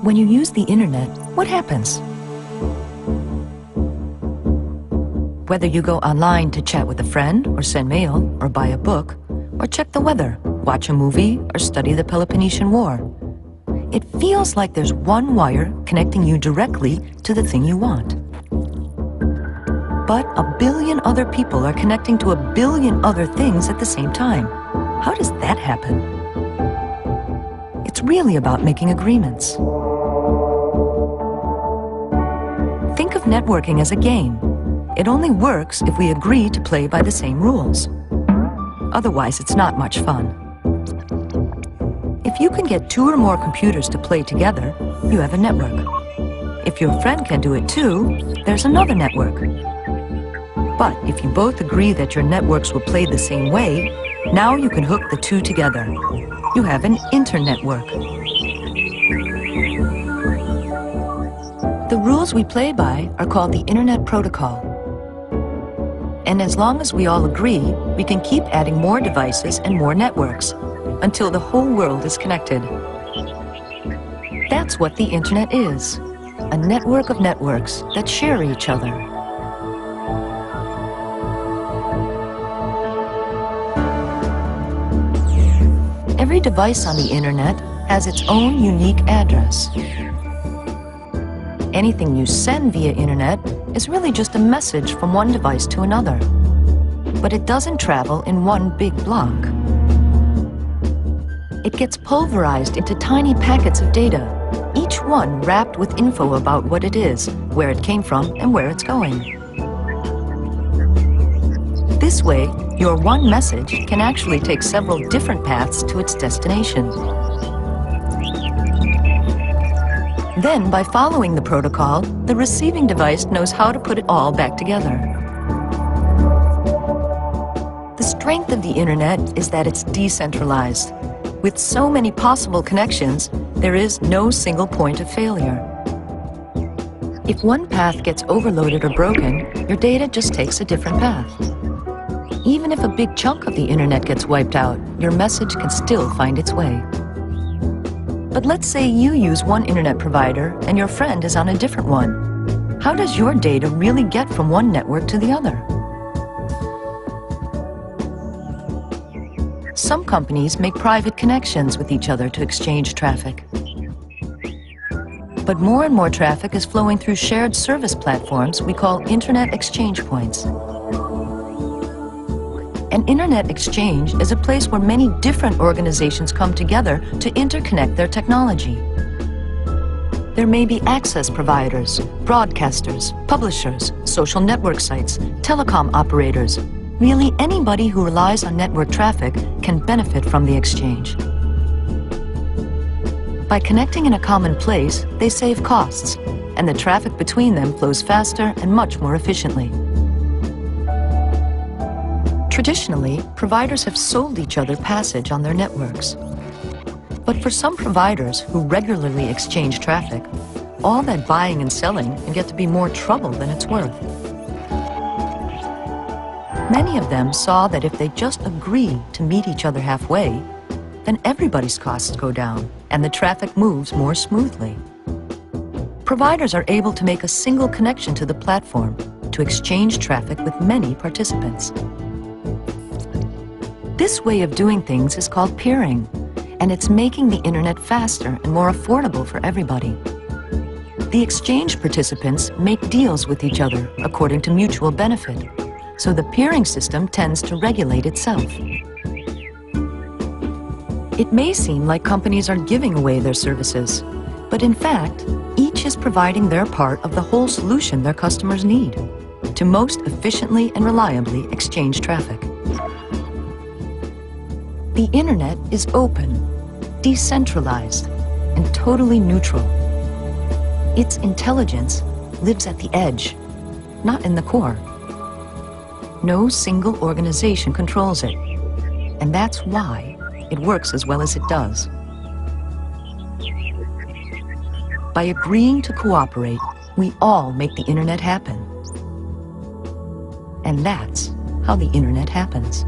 When you use the internet, what happens? Whether you go online to chat with a friend, or send mail, or buy a book, or check the weather, watch a movie, or study the Peloponnesian War, it feels like there's one wire connecting you directly to the thing you want. But a billion other people are connecting to a billion other things at the same time. How does that happen? It's really about making agreements. Think of networking as a game. It only works if we agree to play by the same rules. Otherwise, it's not much fun. If you can get 2 or more computers to play together, you have a network. If your friend can do it too, there's another network. But if you both agree that your networks will play the same way, now you can hook the 2 together. You have an internetwork. The rules we play by are called the Internet Protocol. And as long as we all agree, we can keep adding more devices and more networks until the whole world is connected. That's what the Internet is, a network of networks that share each other. Every device on the Internet has its own unique address. Anything you send via Internet is really just a message from one device to another. But it doesn't travel in one big block. It gets pulverized into tiny packets of data, each one wrapped with info about what it is, where it came from, and where it's going. This way, your one message can actually take several different paths to its destination. Then, by following the protocol, the receiving device knows how to put it all back together. The strength of the Internet is that it's decentralized. With so many possible connections, there is no single point of failure. If one path gets overloaded or broken, your data just takes a different path. Even if a big chunk of the Internet gets wiped out, your message can still find its way. But let's say you use one Internet provider and your friend is on a different one. How does your data really get from one network to the other? Some companies make private connections with each other to exchange traffic. But more and more traffic is flowing through shared service platforms we call Internet exchange points. An Internet exchange is a place where many different organizations come together to interconnect their technology. There may be access providers, broadcasters, publishers, social network sites, telecom operators. Really, anybody who relies on network traffic can benefit from the exchange. By connecting in a common place, they save costs, and the traffic between them flows faster and much more efficiently. Traditionally, providers have sold each other passage on their networks. But for some providers who regularly exchange traffic, all that buying and selling can get to be more trouble than it's worth. Many of them saw that if they just agree to meet each other halfway, then everybody's costs go down and the traffic moves more smoothly. Providers are able to make a single connection to the platform to exchange traffic with many participants. This way of doing things is called peering, and it's making the Internet faster and more affordable for everybody. The exchange participants make deals with each other according to mutual benefit, so the peering system tends to regulate itself. It may seem like companies are giving away their services, but in fact, each is providing their part of the whole solution their customers need to most efficiently and reliably exchange traffic. The Internet is open, decentralized, and totally neutral. Its intelligence lives at the edge, not in the core. No single organization controls it, and that's why it works as well as it does. By agreeing to cooperate, we all make the Internet happen. And that's how the Internet happens.